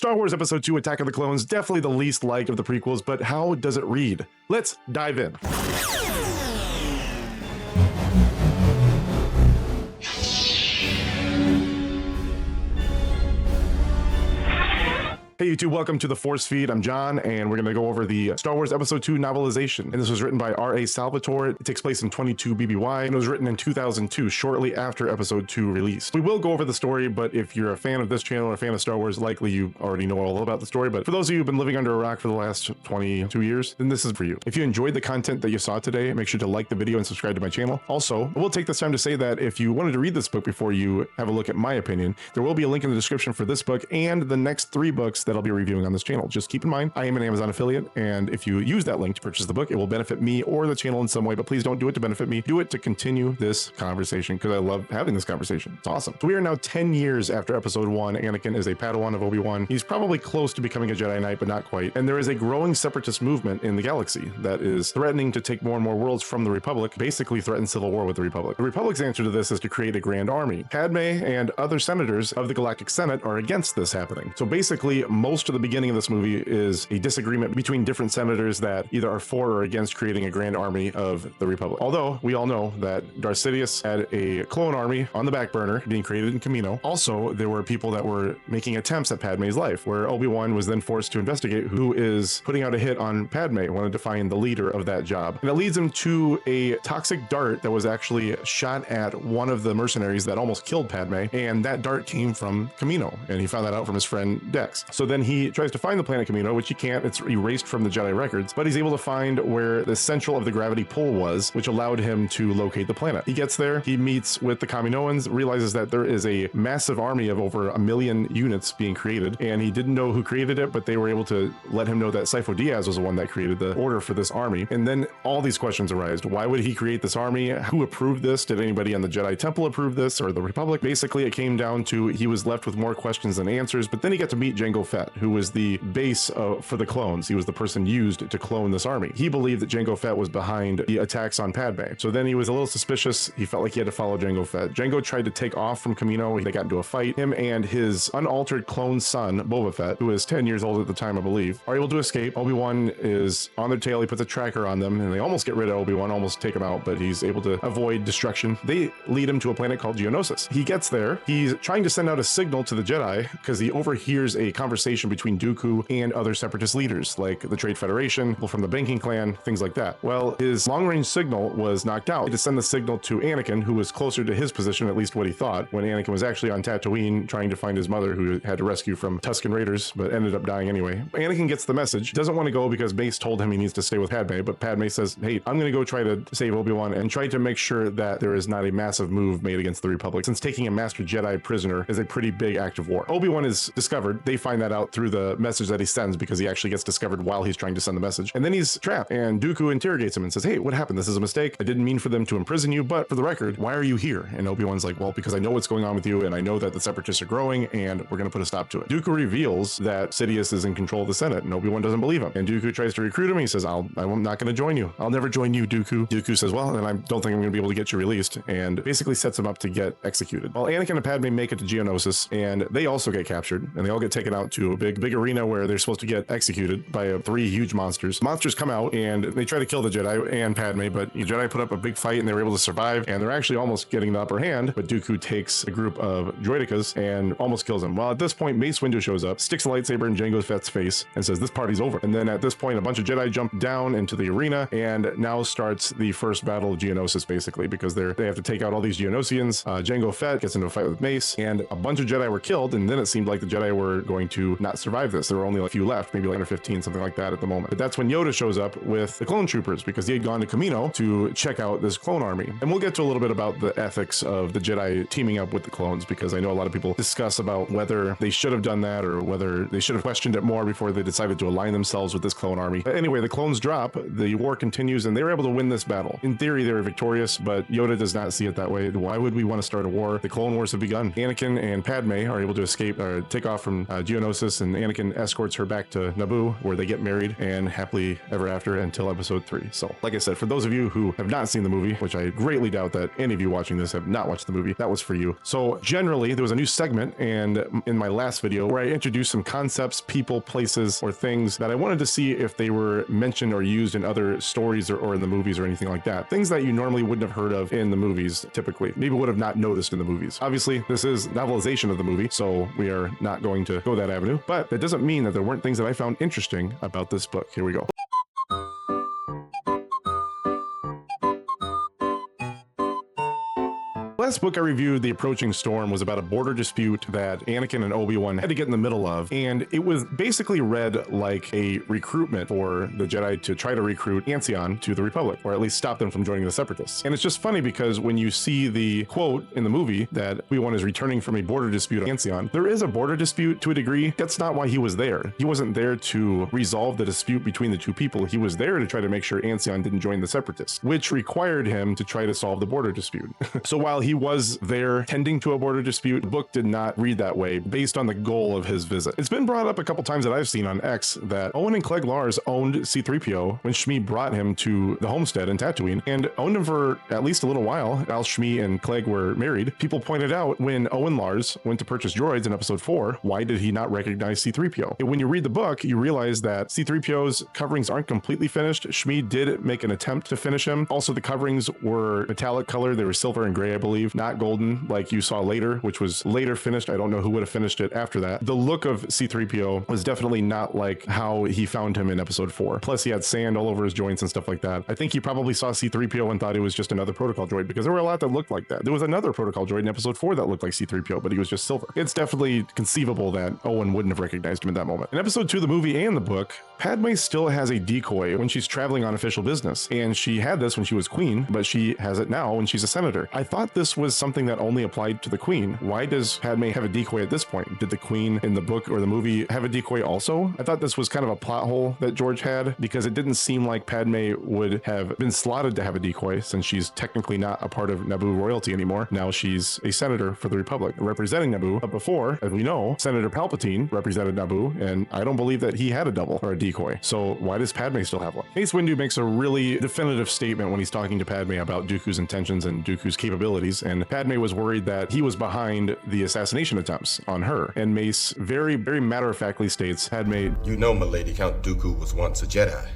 Star Wars Episode 2 Attack of the Clones, definitely the least liked of the prequels, but how does it read? Let's dive in. Hey YouTube, welcome to the Force Feed. I'm John, and we're going to go over the Star Wars Episode 2 novelization. And this was written by R.A. Salvatore. It takes place in 22 BBY, and it was written in 2002, shortly after Episode 2 release. We will go over the story, but if you're a fan of this channel or a fan of Star Wars, likely you already know all about the story. But for those of you who've been living under a rock for the last 22 years, then this is for you. If you enjoyed the content that you saw today, make sure to like the video and subscribe to my channel. Also, I will take this time to say that if you wanted to read this book before you have a look at my opinion, there will be a link in the description for this book and the next 3 books that I'll be reviewing on this channel. Just keep in mind, I am an Amazon affiliate, and if you use that link to purchase the book, it will benefit me or the channel in some way, but please don't do it to benefit me. Do it to continue this conversation, because I love having this conversation. It's awesome. So we are now 10 years after Episode 1. Anakin is a padawan of Obi Wan. He's probably close to becoming a Jedi Knight, but not quite. And there is a growing separatist movement in the galaxy that is threatening to take more and more worlds from the Republic, basically threaten civil war with the Republic. The Republic's answer to this is to create a grand army. Padme and other senators of the Galactic Senate are against this happening. So basically, most of the beginning of this movie is a disagreement between different senators that either are for or against creating a grand army of the Republic. Although we all know that Darth Sidious had a clone army on the back burner being created in Camino. Also, there were people that were making attempts at Padme's life, where Obi-Wan was then forced to investigate who is putting out a hit on Padme, wanted to find the leader of that job. And it leads him to a toxic dart that was actually shot at one of the mercenaries that almost killed Padme, and that dart came from Camino, and he found that out from his friend Dex. So then he tries to find the planet Camino, which he can't, it's erased from the Jedi records, but he's able to find where the central of the gravity pull was, which allowed him to locate the planet. He gets there, he meets with the Kaminoans, realizes that there is a massive army of over 1 million units being created, and he didn't know who created it, but they were able to let him know that Sifo Dyas was the one that created the order for this army. And then all these questions arise. Why would he create this army? Who approved this? Did anybody on the Jedi Temple approve this, or the Republic? Basically, it came down to he was left with more questions than answers, but then he got to meet Jango Fett, who was the base for the clones. He was the person used to clone this army. He believed that Jango Fett was behind the attacks on Padme. So then he was a little suspicious. He felt like he had to follow Jango Fett. Jango tried to take off from Camino. They got into a fight. Him and his unaltered clone son, Boba Fett, who is 10 years old at the time, I believe, are able to escape. Obi-Wan is on their tail. He puts a tracker on them, and they almost get rid of Obi-Wan, almost take him out, but he's able to avoid destruction. They lead him to a planet called Geonosis. He gets there. He's trying to send out a signal to the Jedi because he overhears a conversation between Dooku and other separatist leaders, like the Trade Federation, people from the banking clan, things like that. Well, his long-range signal was knocked out. He had to send the signal to Anakin, who was closer to his position, at least what he thought, when Anakin was actually on Tatooine trying to find his mother, who had to rescue from Tusken Raiders, but ended up dying anyway. Anakin gets the message, doesn't want to go because Mace told him he needs to stay with Padme, but Padme says, hey, I'm going to go try to save Obi-Wan and try to make sure that there is not a massive move made against the Republic, since taking a Master Jedi prisoner is a pretty big act of war. Obi-Wan is discovered. They find that out through the message that he sends, because he actually gets discovered while he's trying to send the message. And then he's trapped, and Dooku interrogates him and says, hey, what happened? This is a mistake. I didn't mean for them to imprison you, but for the record, why are you here? And Obi-Wan's like, well, because I know what's going on with you, and I know that the separatists are growing, and we're going to put a stop to it. Dooku reveals that Sidious is in control of the Senate, and Obi-Wan doesn't believe him. And Dooku tries to recruit him. He says, I'm not going to join you. I'll never join you, Dooku. Dooku says, well, then I don't think I'm going to be able to get you released, and basically sets him up to get executed. Well, Anakin and Padme make it to Geonosis, and they also get captured, and they all get taken out to a big arena where they're supposed to get executed by 3 huge monsters. Monsters come out, and they try to kill the Jedi and Padme, but the Jedi put up a big fight, and they were able to survive, and they're actually almost getting the upper hand, but Dooku takes a group of droidekas and almost kills them. Well, at this point, Mace Windu shows up, sticks a lightsaber in Jango Fett's face, and says, this party's over. And then at this point, a bunch of Jedi jump down into the arena, and now starts the first battle of Geonosis, basically, because they have to take out all these Geonosians. Jango Fett gets into a fight with Mace, and a bunch of Jedi were killed, and then it seemed like the Jedi were going to not survive this. There were only a few left, maybe like 10 or 15, something like that at the moment. But that's when Yoda shows up with the clone troopers, because he had gone to Camino to check out this clone army. And we'll get to a little bit about the ethics of the Jedi teaming up with the clones, because I know a lot of people discuss about whether they should have done that, or whether they should have questioned it more before they decided to align themselves with this clone army. But anyway, the clones drop, the war continues, and they were able to win this battle. In theory, they were victorious, but Yoda does not see it that way. Why would we want to start a war? The Clone Wars have begun. Anakin and Padme are able to escape, or take off from Geonosis Nemesis, and Anakin escorts her back to Naboo, where they get married and happily ever after until episode 3. So, like I said, for those of you who have not seen the movie, which I greatly doubt that any of you watching this have not watched the movie, that was for you. So, generally, there was a new segment and in my last video where I introduced some concepts, people, places, or things that I wanted to see if they were mentioned or used in other stories or in the movies or anything like that. Things that you normally wouldn't have heard of in the movies, typically. Maybe would have not noticed in the movies. Obviously, this is novelization of the movie, so we are not going to go that avenue, but that doesn't mean that there weren't things that I found interesting about this book. Here we go. Last book I reviewed, The Approaching Storm, was about a border dispute that Anakin and Obi-Wan had to get in the middle of, and it was basically read like a recruitment for the Jedi to try to recruit Ancion to the Republic, or at least stop them from joining the Separatists. And it's just funny because when you see the quote in the movie that Obi-Wan is returning from a border dispute with Ancion, there is a border dispute to a degree. That's not why he was there. He wasn't there to resolve the dispute between the two people. He was there to try to make sure Ancion didn't join the Separatists, which required him to try to solve the border dispute. So while he was there tending to a border dispute, the book did not read that way based on the goal of his visit. It's been brought up a couple times that I've seen on X that Owen and Clegg Lars owned C-3PO when Shmi brought him to the homestead in Tatooine, and owned him for at least a little while while Shmi and Clegg were married. People pointed out when Owen Lars went to purchase droids in episode 4, why did he not recognize C-3PO? And when you read the book, you realize that C-3PO's coverings aren't completely finished. Shmi did make an attempt to finish him. Also, the coverings were metallic color. They were silver and gray, I believe, not golden like you saw later, which was later finished. I don't know who would have finished it after that. The look of C-3PO was definitely not like how he found him in episode 4. Plus, he had sand all over his joints and stuff like that. I think he probably saw C-3PO and thought it was just another protocol droid, because there were a lot that looked like that. There was another protocol droid in episode 4 that looked like C-3PO, but he was just silver. It's definitely conceivable that Owen wouldn't have recognized him in that moment. In episode 2 of the movie and the book, Padme still has a decoy when she's traveling on official business, and she had this when she was queen, but she has it now when she's a senator. I thought this was something that only applied to the queen. Why does Padme have a decoy at this point? Did the queen in the book or the movie have a decoy also? I thought this was kind of a plot hole that George had, because it didn't seem like Padme would have been slotted to have a decoy, since she's technically not a part of Naboo royalty anymore. Now she's a senator for the Republic representing Naboo, but before, as we know, Senator Palpatine represented Naboo, and I don't believe that he had a double or a decoy. So why does Padme still have one? Mace Windu makes a really definitive statement when he's talking to Padme about Dooku's intentions and Dooku's capabilities, and Padme was worried that he was behind the assassination attempts on her. And Mace very, very matter-of-factly states, Padme, "You know, milady, Count Dooku was once a Jedi.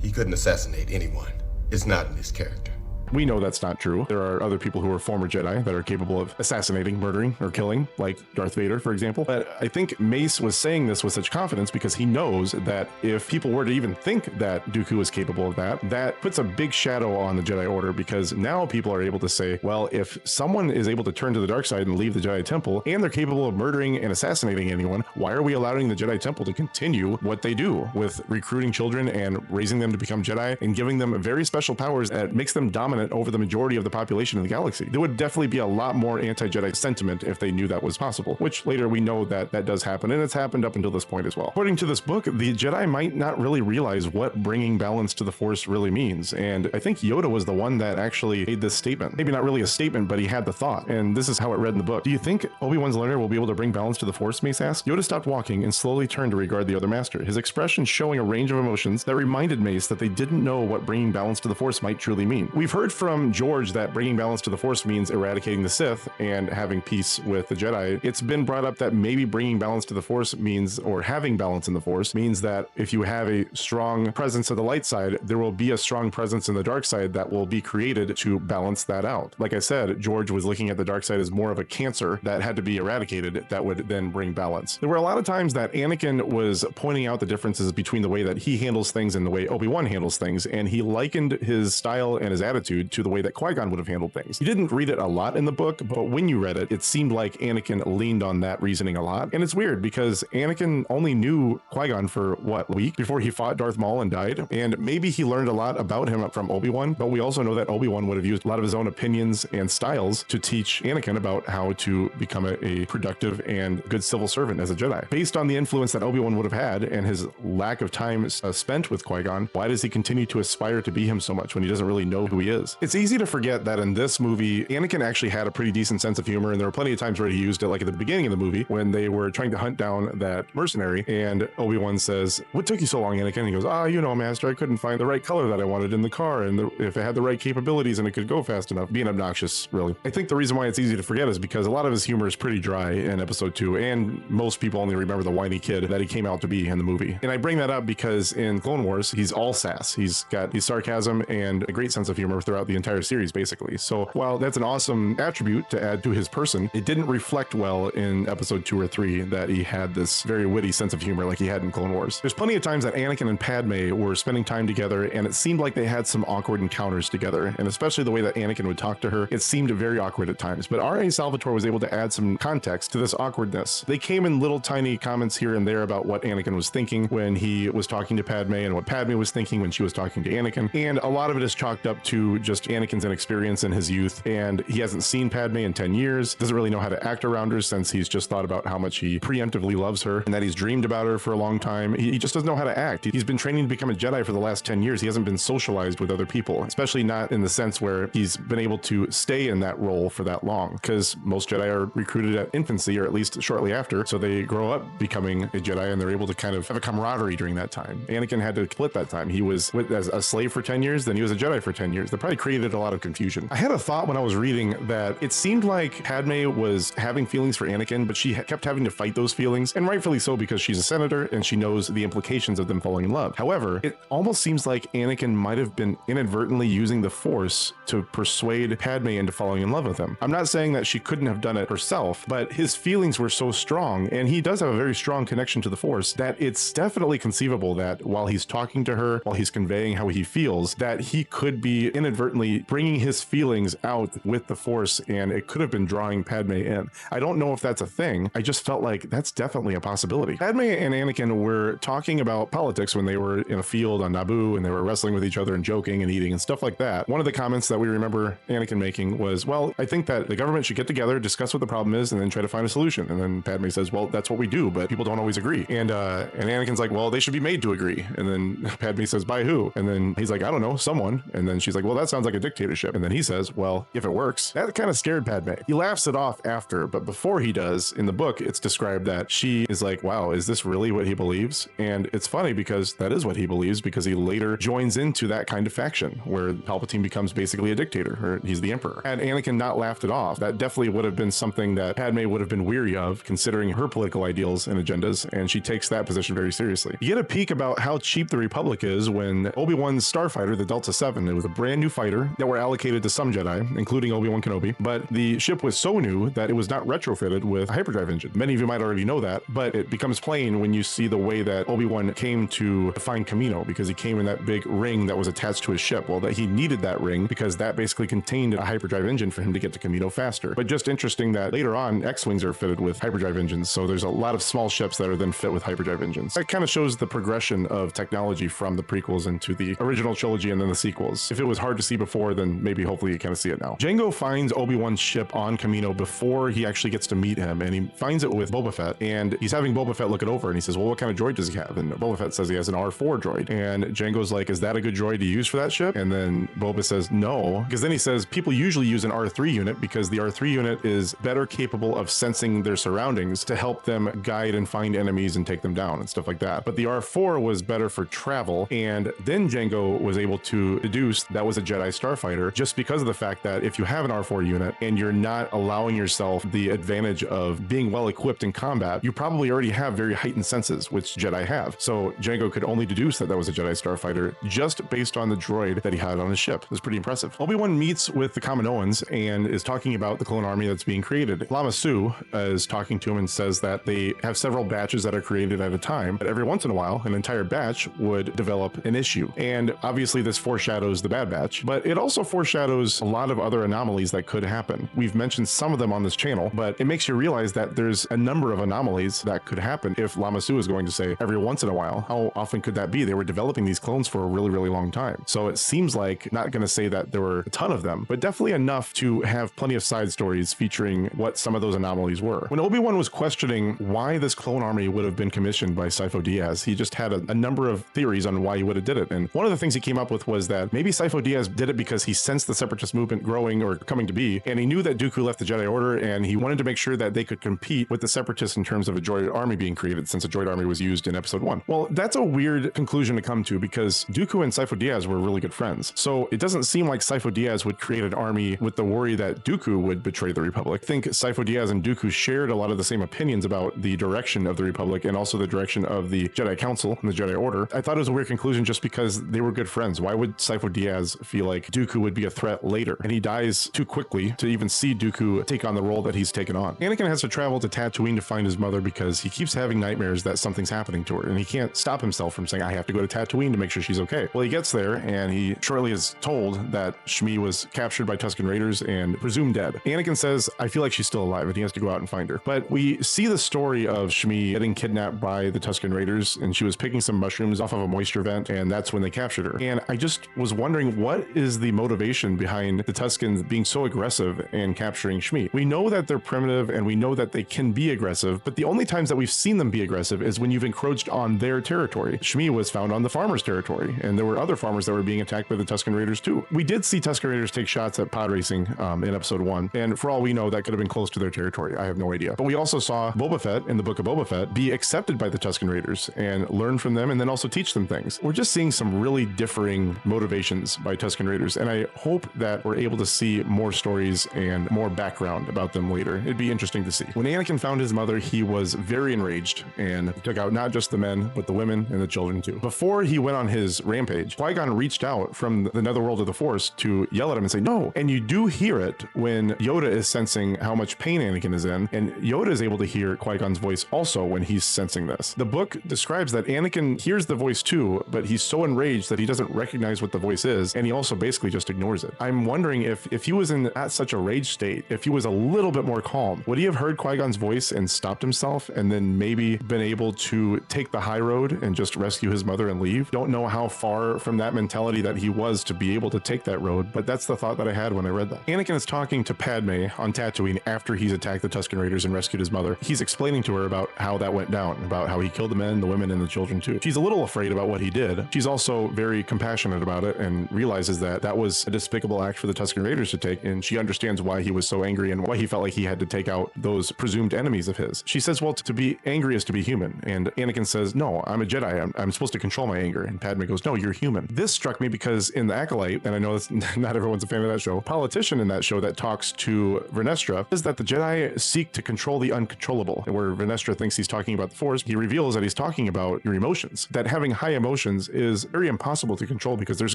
He couldn't assassinate anyone. It's not in his character." We know that's not true. There are other people who are former Jedi that are capable of assassinating, murdering, or killing, like Darth Vader, for example. But I think Mace was saying this with such confidence because he knows that if people were to even think that Dooku is capable of that, that puts a big shadow on the Jedi Order, because now people are able to say, well, if someone is able to turn to the dark side and leave the Jedi Temple, and they're capable of murdering and assassinating anyone, why are we allowing the Jedi Temple to continue what they do with recruiting children and raising them to become Jedi and giving them very special powers that makes them dominant over the majority of the population in the galaxy? There would definitely be a lot more anti-Jedi sentiment if they knew that was possible, which later we know that that does happen, and it's happened up until this point as well. According to this book, the Jedi might not really realize what bringing balance to the Force really means, and I think Yoda was the one that actually made this statement. Maybe not really a statement, but he had the thought, and this is how it read in the book. "Do you think Obi-Wan's learner will be able to bring balance to the Force?" Mace asked. Yoda stopped walking and slowly turned to regard the other master, his expression showing a range of emotions that reminded Mace that they didn't know what bringing balance to the Force might truly mean. We've heard from George that bringing balance to the Force means eradicating the Sith and having peace with the Jedi. It's been brought up that maybe bringing balance to the Force means, or having balance in the Force means, that if you have a strong presence of the light side, there will be a strong presence in the dark side that will be created to balance that out. Like I said, George was looking at the dark side as more of a cancer that had to be eradicated that would then bring balance. There were a lot of times that Anakin was pointing out the differences between the way that he handles things and the way Obi-Wan handles things, and he likened his style and his attitude to the way that Qui-Gon would have handled things. You didn't read it a lot in the book, but when you read it, it seemed like Anakin leaned on that reasoning a lot. And it's weird because Anakin only knew Qui-Gon for what, a week before he fought Darth Maul and died, and maybe he learned a lot about him from Obi-Wan, but we also know that Obi-Wan would have used a lot of his own opinions and styles to teach Anakin about how to become a productive and good civil servant as a Jedi. Based on the influence that Obi-Wan would have had and his lack of time spent with Qui-Gon, why does he continue to aspire to be him so much when he doesn't really know who he is? is. It's easy to forget that in this movie, Anakin actually had a pretty decent sense of humor, and there were plenty of times where he used it, like at the beginning of the movie when they were trying to hunt down that mercenary, and Obi-Wan says, "What took you so long, Anakin?" And he goes, you know, Master, I couldn't find the right color that I wanted in the car, and if it had the right capabilities and it could go fast enough." Being obnoxious, really. I think the reason why it's easy to forget is because a lot of his humor is pretty dry in episode 2, and most people only remember the whiny kid that he came out to be in the movie. And I bring that up because in Clone Wars, he's all sass. He's got his sarcasm and a great sense of humor throughout the entire series, basically. So while that's an awesome attribute to add to his person, it didn't reflect well in episode 2 or 3 that he had this very witty sense of humor like he had in Clone Wars. There's plenty of times that Anakin and Padme were spending time together, and it seemed like they had some awkward encounters together, and especially the way that Anakin would talk to her, it seemed very awkward at times. But R.A. Salvatore was able to add some context to this awkwardness. They came in little tiny comments here and there about what Anakin was thinking when he was talking to Padme, and what Padme was thinking when she was talking to Anakin, and a lot of it is chalked up to just Anakin's inexperience in his youth, and he hasn't seen Padme in 10 years, doesn't really know how to act around her since he's just thought about how much he preemptively loves her and that he's dreamed about her for a long time. He just doesn't know how to act. He's been training to become a Jedi for the last 10 years. He hasn't been socialized with other people, especially not in the sense where he's been able to stay in that role for that long, because most Jedi are recruited at infancy, or at least shortly after, so they grow up becoming a Jedi and they're able to kind of have a camaraderie during that time. Anakin had to split that time. He was as a slave for 10 years, then he was a Jedi for 10 years. That probably created a lot of confusion. I had a thought when I was reading that it seemed like Padme was having feelings for Anakin, but she kept having to fight those feelings, and rightfully so, because she's a senator and she knows the implications of them falling in love. However, it almost seems like Anakin might have been inadvertently using the Force to persuade Padme into falling in love with him. I'm not saying that she couldn't have done it herself, but his feelings were so strong, and he does have a very strong connection to the Force, that it's definitely conceivable that while he's talking to her, while he's conveying how he feels, that he could be inadvertently bringing his feelings out with the Force, and it could have been drawing Padme in. I don't know if that's a thing. I just felt like that's definitely a possibility. Padme and Anakin were talking about politics when they were in a field on Naboo, and they were wrestling with each other and joking and eating and stuff like that. One of the comments that we remember Anakin making was, "Well, I think that the government should get together, discuss what the problem is, and then try to find a solution." And then Padme says, "Well, that's what we do, but people don't always agree." And Anakin's like, "Well, they should be made to agree." And then Padme says, "By who?" And then he's like, "I don't know, someone." And then she's like, "Well, that sounds like a dictatorship." And then he says, "Well, if it works." That kind of scared Padme. He laughs it off after, but before he does, in the book, it's described that she is like, "Wow, is this really what he believes?" And it's funny because that is what he believes, because he later joins into that kind of faction where Palpatine becomes basically a dictator, or he's the emperor. Had Anakin not laughed it off, that definitely would have been something that Padme would have been weary of, considering her political ideals and agendas, and she takes that position very seriously. You get a peek about how cheap the Republic is when Obi-Wan's starfighter, the Delta 7, it was a brand new fighter that were allocated to some Jedi, including Obi Wan Kenobi, but the ship was so new that it was not retrofitted with a hyperdrive engine. Many of you might already know that, but it becomes plain when you see the way that Obi-Wan came to find Kamino, because he came in that big ring that was attached to his ship. Well, that he needed that ring because that basically contained a hyperdrive engine for him to get to Kamino faster. But just interesting that later on, X-Wings are fitted with hyperdrive engines, so there's a lot of small ships that are then fit with hyperdrive engines. That kind of shows the progression of technology from the prequels into the original trilogy and then the sequels. If it was hard to see before, then maybe hopefully you kind of see it now. Jango finds Obi-Wan's ship on Kamino before he actually gets to meet him, and he finds it with Boba Fett, and he's having Boba Fett look it over, and he says, "Well, what kind of droid does he have?" And Boba Fett says he has an R4 droid, and Jango's like, "Is that a good droid to use for that ship?" And then Boba says no, because then he says people usually use an R3 unit because the R3 unit is better capable of sensing their surroundings to help them guide and find enemies and take them down and stuff like that. But the R4 was better for travel, and then Jango was able to deduce that was a Jedi starfighter just because of the fact that if you have an R4 unit and you're not allowing yourself the advantage of being well equipped in combat, you probably already have very heightened senses, which Jedi have. So Jango could only deduce that that was a Jedi starfighter just based on the droid that he had on his ship. It was pretty impressive. Obi-Wan meets with the Kaminoans and is talking about the clone army that's being created. Lama Su is talking to him and says that they have several batches that are created at a time, but every once in a while, an entire batch would develop an issue. And obviously this foreshadows the Bad Batch, but it also foreshadows a lot of other anomalies that could happen. We've mentioned some of them on this channel, but it makes you realize that there's a number of anomalies that could happen if Lama Su is going to say every once in a while. How often could that be? They were developing these clones for a really, really long time. So it seems like, not going to say that there were a ton of them, but definitely enough to have plenty of side stories featuring what some of those anomalies were. When Obi-Wan was questioning why this clone army would have been commissioned by Sifo Dyas, he just had a number of theories on why he would have did it. And one of the things he came up with was that maybe Sifo Dyas did it because he sensed the Separatist movement growing or coming to be, and he knew that Dooku left the Jedi Order, and he wanted to make sure that they could compete with the Separatists in terms of a droid army being created, since a droid army was used in Episode 1. Well, that's a weird conclusion to come to because Dooku and Sifo Dyas were really good friends. So it doesn't seem like Sifo Dyas would create an army with the worry that Dooku would betray the Republic. I think Sifo Dyas and Dooku shared a lot of the same opinions about the direction of the Republic and also the direction of the Jedi Council and the Jedi Order. I thought it was a weird conclusion just because they were good friends. Why would Sifo Dyas feel like Dooku would be a threat later? And he dies too quickly to even see Dooku take on the role that he's taken on. Anakin has to travel to Tatooine to find his mother because he keeps having nightmares that something's happening to her, and he can't stop himself from saying, I have to go to Tatooine to make sure she's okay. Well, he gets there and he shortly is told that Shmi was captured by Tusken Raiders and presumed dead. Anakin says, I feel like she's still alive, and he has to go out and find her. But we see the story of Shmi getting kidnapped by the Tusken Raiders, and she was picking some mushrooms off of a moisture vent, and that's when they captured her. And I just was wondering, what is the motivation behind the Tuskens being so aggressive and capturing Shmi? We know that they're primitive and we know that they can be aggressive, but the only times that we've seen them be aggressive is when you've encroached on their territory. Shmi was found on the farmers' territory, and there were other farmers that were being attacked by the Tusken Raiders too. We did see Tusken Raiders take shots at pod racing in Episode 1, and for all we know, that could have been close to their territory. I have no idea. But we also saw Boba Fett in the Book of Boba Fett be accepted by the Tusken Raiders and learn from them and then also teach them things. We're just seeing some really differing motivations by Tusken Raiders, and I hope that we're able to see more stories and more background about them later. It'd be interesting to see. When Anakin found his mother, he was very enraged and took out not just the men, but the women and the children too. Before he went on his rampage, Qui-Gon reached out from the netherworld of the Force to yell at him and say, no. And you do hear it when Yoda is sensing how much pain Anakin is in, and Yoda is able to hear Qui-Gon's voice also when he's sensing this. The book describes that Anakin hears the voice too, but he's so enraged that he doesn't recognize what the voice is, and he also basically just ignores it. I'm wondering if he was in at such a rage state, if he was a little bit more calm, would he have heard Qui-Gon's voice and stopped himself and then maybe been able to take the high road and just rescue his mother and leave? Don't know how far from that mentality that he was to be able to take that road, but that's the thought that I had when I read that. Anakin is talking to Padme on Tatooine after he's attacked the Tusken Raiders and rescued his mother. He's explaining to her about how that went down, about how he killed the men, the women, and the children too. She's a little afraid about what he did. She's also very compassionate about it and realizes that that was a despicable act for the Tusken Raiders to take, and she understands why he was so angry and why he felt like he had to take out those presumed enemies of his. She says, well, to be angry is to be human. And Anakin says, no, I'm a Jedi. I'm supposed to control my anger. And Padme goes, no, you're human. This struck me because in The Acolyte, and I know that's not everyone's a fan of that show, politician in that show that talks to Vernestra is that the Jedi seek to control the uncontrollable. And where Vernestra thinks he's talking about the Force, he reveals that he's talking about your emotions. That having high emotions is very impossible to control because there's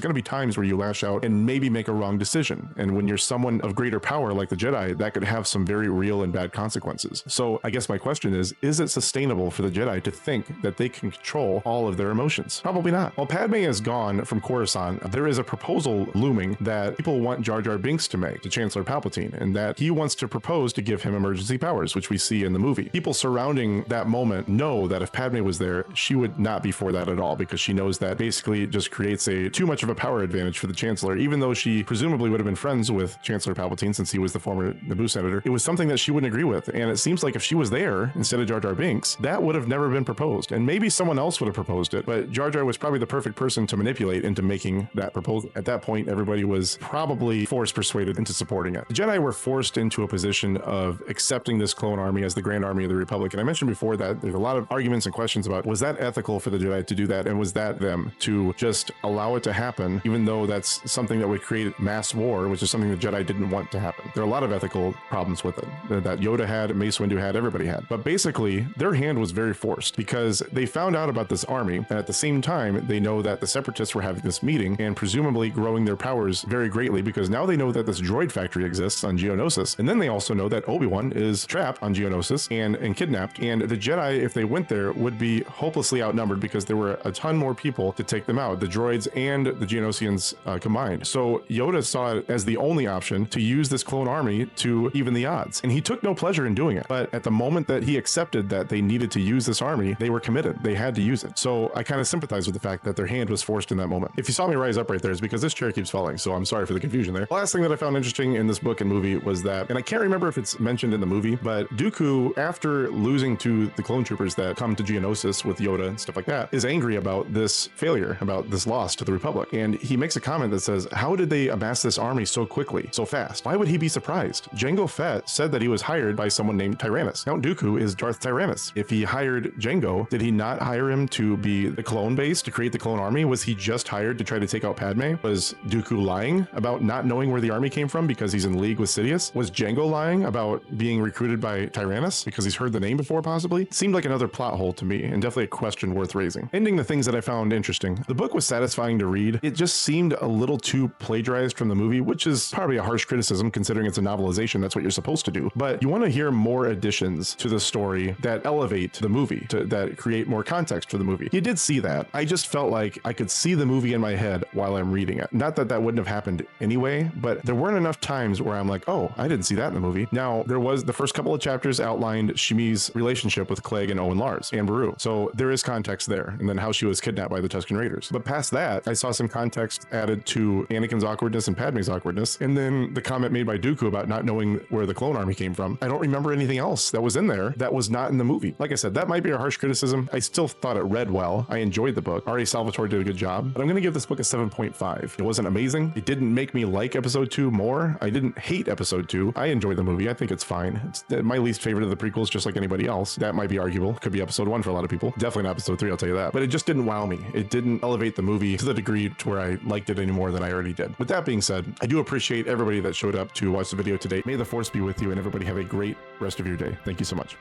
going to be times where you lash out and maybe make a wrong decision. And when you're someone of greater power like the Jedi, that could have some very real and bad consequences. So I guess my question is it sustainable for the Jedi to think that they can control all of their emotions? Probably not. While Padme is gone from Coruscant, there is a proposal looming that people want Jar Jar Binks to make to Chancellor Palpatine, and that he wants to propose to give him emergency powers, which we see in the movie. People surrounding that moment know that if Padme was there, she would not be for that at all, because she knows that basically it just creates too much of a power advantage for the Chancellor, even though she presumably would have been friends with Chancellor Palpatine since he was the former Naboo senator. It was something that she wouldn't agree with, and it seems like if she was there instead of Jar Jar Binks, that would have never been proposed, and maybe someone else would have proposed it, but Jar Jar was probably the perfect person to manipulate into making that proposal. At that point, everybody was probably force persuaded into supporting it. The Jedi were forced into a position of accepting this clone army as the Grand Army of the Republic, and I mentioned before that there's a lot of arguments and questions about, was that ethical for the Jedi to do that, and was that them to just allow it to happen, even though that's something that would create mass war, which is something the Jedi didn't want to happen. There are a lot of ethical problems with it that Yoda had, Mace Windu had, everybody had, but basically their hand was very forced because they found out about this army, and at the same time they know that the Separatists were having this meeting and presumably growing their powers very greatly, because now they know that this droid factory exists on Geonosis, and then they also know that Obi-Wan is trapped on Geonosis and kidnapped, and the Jedi, if they went there, would be hopelessly outnumbered because there were a ton more people to take them out, the droids and the Geonosians combined. So Yoda saw it as the only option to use this clone army to even the odds, and he took no pleasure in doing it. But at the moment that he accepted that they needed to use this army, they were committed. They had to use it. So I kind of sympathize with the fact that their hand was forced in that moment. If you saw me rise up right there, it's because this chair keeps falling, so I'm sorry for the confusion there. The last thing that I found interesting in this book and movie was that, and I can't remember if it's mentioned in the movie, but Dooku, after losing to the clone troopers that come to Geonosis with Yoda and stuff like that, is angry about this failure, about this loss to the Republic. And he makes a comment comment that says, how did they amass this army so quickly, so fast? Why would he be surprised? Jango Fett said that he was hired by someone named Tyrannus. Count Dooku is Darth Tyrannus. If he hired Jango, did he not hire him to be the clone base, to create the clone army? Was he just hired to try to take out Padme? Was Dooku lying about not knowing where the army came from because he's in league with Sidious? Was Jango lying about being recruited by Tyrannus because he's heard the name before, possibly? It seemed like another plot hole to me, and definitely a question worth raising. Ending the things that I found interesting. The book was satisfying to read. It just seemed a little too plagiarized from the movie, which is probably a harsh criticism considering it's a novelization. That's what you're supposed to do. But you want to hear more additions to the story that elevate the movie, that create more context for the movie. You did see that. I just felt like I could see the movie in my head while I'm reading it. Not that that wouldn't have happened anyway, but there weren't enough times where I'm like, oh, I didn't see that in the movie. Now, there was the first couple of chapters outlined Shmi's relationship with Clegg and Owen Lars and Beru. So there is context there, and then how she was kidnapped by the Tusken Raiders. But past that, I saw some context added to Anakin's awkwardness and Padme's awkwardness, and then the comment made by Dooku about not knowing where the clone army came from. I don't remember anything else that was in there that was not in the movie. Like I said, that might be a harsh criticism. I still thought it read well. I enjoyed the book. R.A. Salvatore did a good job, but I'm going to give this book a 7.5. It wasn't amazing. It didn't make me like episode 2 more. I didn't hate episode 2. I enjoyed the movie. I think it's fine. It's my least favorite of the prequels, just like anybody else. That might be arguable. Could be episode 1 for a lot of people. Definitely not episode 3, I'll tell you that. But it just didn't wow me. It didn't elevate the movie to the degree to where I liked it any more than I already did. With that being said, I do appreciate everybody that showed up to watch the video today. May the Force be with you, and everybody have a great rest of your day. Thank you so much.